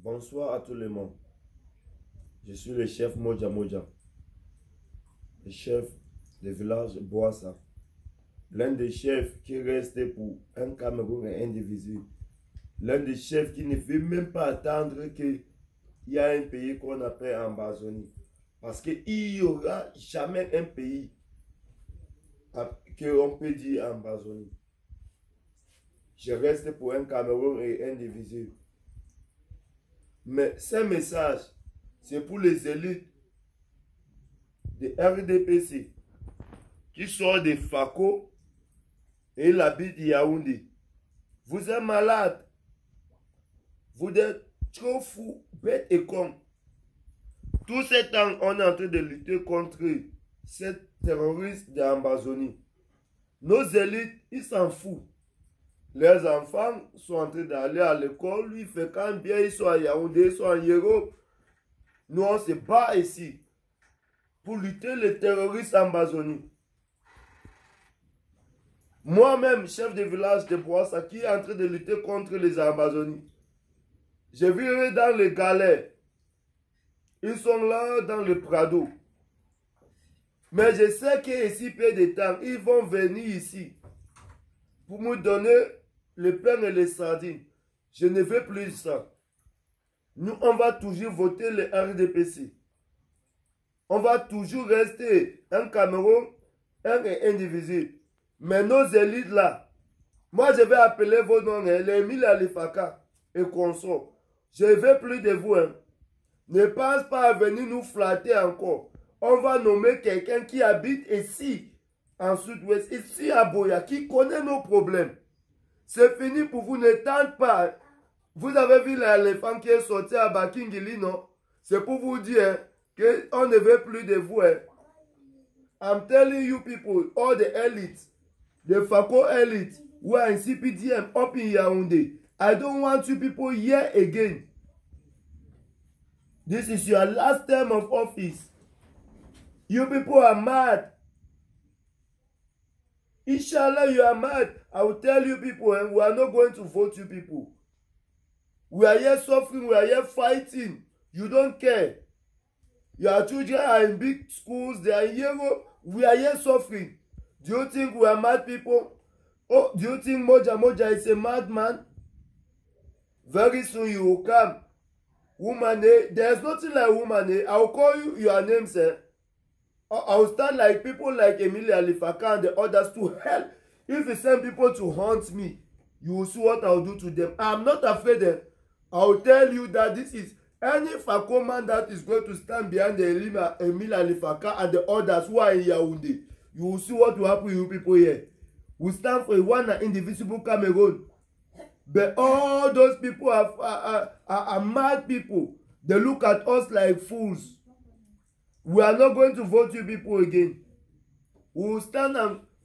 Bonsoir à tout le monde. Je suis le chef Moja Moja, le chef du village Boassa. L'un des chefs qui reste pour un Cameroun indivisible. L'un des chefs qui ne veut même pas attendre qu'il y a un pays qu'on appelle Ambazonie. Parce qu'il n'y aura jamais un pays qu'on peut dire Ambazonie. Je reste pour un Cameroun indivisible. Mais ce message, c'est pour les élites de RDPC qui sortent de Fako et l'habit de Yaoundé. Vous êtes malade. Vous êtes trop fou, bête et con. Tout ce temps, on est en train de lutter contre ces terroristes d'Ambazonie. Nos élites, ils s'en foutent. Les enfants sont en train d'aller à l'école. Lui, fait quand bien ils sont à Yaoundé, ils sont en Europe. Nous, on se bat ici pour lutter les terroristes Ambazonie. Moi-même, chef de village de Boassa, qui est en train de lutter contre les Ambazonies. Je vivrai dans les galets. Ils sont là dans le Prado. Mais je sais qu'ici, peu de temps, ils vont venir ici pour me donner le pain et les sardines. Je ne veux plus ça. Nous, on va toujours voter le RDPC. On va toujours rester un Cameroun, un et indivisible. Mais nos élites là, moi je vais appeler vos noms, les Emile Alifaka et consorts. Je ne veux plus de vous. Ne pense pas à venir nous flatter encore. On va nommer quelqu'un qui habite ici, en sud-ouest, ici à Boya, qui connaît nos problèmes. C'est fini pour vous, ne tente pas. Vous avez vu l'éléphant qui est sorti à Bakingili, non? C'est pour vous dire qu'on ne veut plus de vous. I'm telling you people, all the elites, the Fako elite, who are in CPDM up in Yaoundé, I don't want you people here again. This is your last term of office. You people are mad. Inshallah, you are mad. I will tell you people, and we are not going to vote you people. We are here suffering, we are here fighting. You don't care. Your children are in big schools, they are in Europe. We are here suffering. Do you think we are mad people? Oh, do you think Moja Moja is a madman? Very soon you will come. Woman A, there's nothing like woman A. I will call you your name, sir. I will stand like people like Emile Alifaka and the others to hell. If you send people to haunt me, you will see what I will do to them. I am not afraid. I will tell you that this is any Fako man that is going to stand behind the Emile Alifaka and the others who are in Yaoundé. You will see what will happen to you people here. We stand for a one and indivisible Cameroon. But all those people are mad people. They look at us like fools. We are not going to vote you people again. We will stand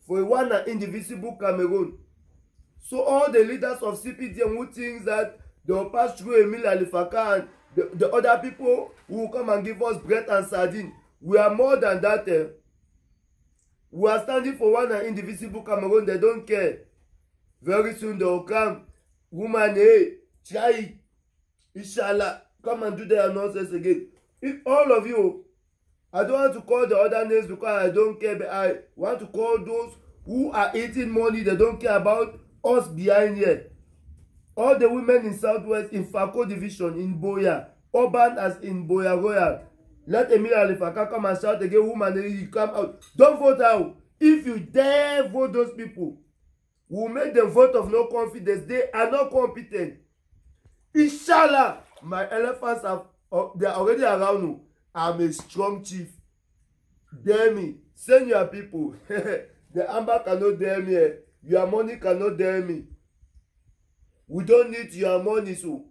for a one and indivisible Cameroon. So all the leaders of CPDM who think that they will pass through Emile Alifaka and the other people who will come and give us bread and sardine. We are more than that. We are standing for one and indivisible Cameroon. They don't care. Very soon they will come. Woman, hey, try. Inshallah, come and do their nonsense again. If all of you, I don't want to call the other names because I don't care, but I want to call those who are eating money. They don't care about us behind here. All the women in Southwest, in Fako Division, in Boya, urban as in Boya Royal. Let Emile Alifaka come and shout again, woman, you come out. Don't vote out. If you dare vote those people, we will make the vote of no confidence. They are not competent. Inshallah, my elephants they are already around you. I'm a strong chief. Dare me. Send your people. The Amber cannot dare me. Your money cannot dare me. We don't need your money, so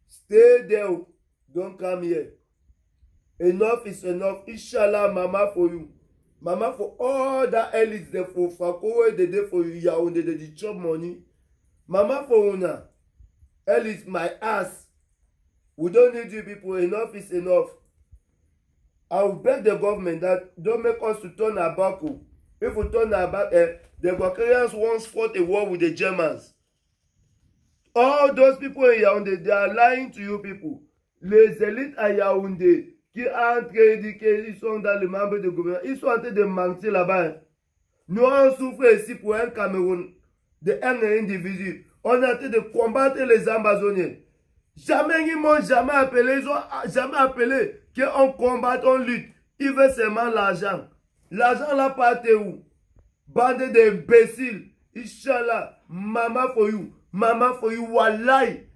stay there. Don't come here. Enough is enough. Inshallah, mama for you. Mama for all that elites there for Fako, they dey for you, Yaoundé, they chop money. Mama for una. Elites, my ass. We don't need you people. Enough is enough. I will beg the government that don't make us to turn our back. If we turn our back, the Bulgarians once fought a war with the Germans. All those people in Yaoundé, they are lying to you people. Les élites à Yaoundé qui ont dit qu'ils sont dans les membres du gouvernement, ils sont en train de mentir là-bas. Hein. Nous, on souffre ici pour un Cameroun, de un individu. On est en train de combattre les Amazoniens. Jamais ils m'ont jamais appelé, ils ont jamais appelé qu'on combatte, on lutte. Ils veulent seulement l'argent. L'argent là part où? Bande d'imbéciles. Inch'Allah, mama for you, wallahi.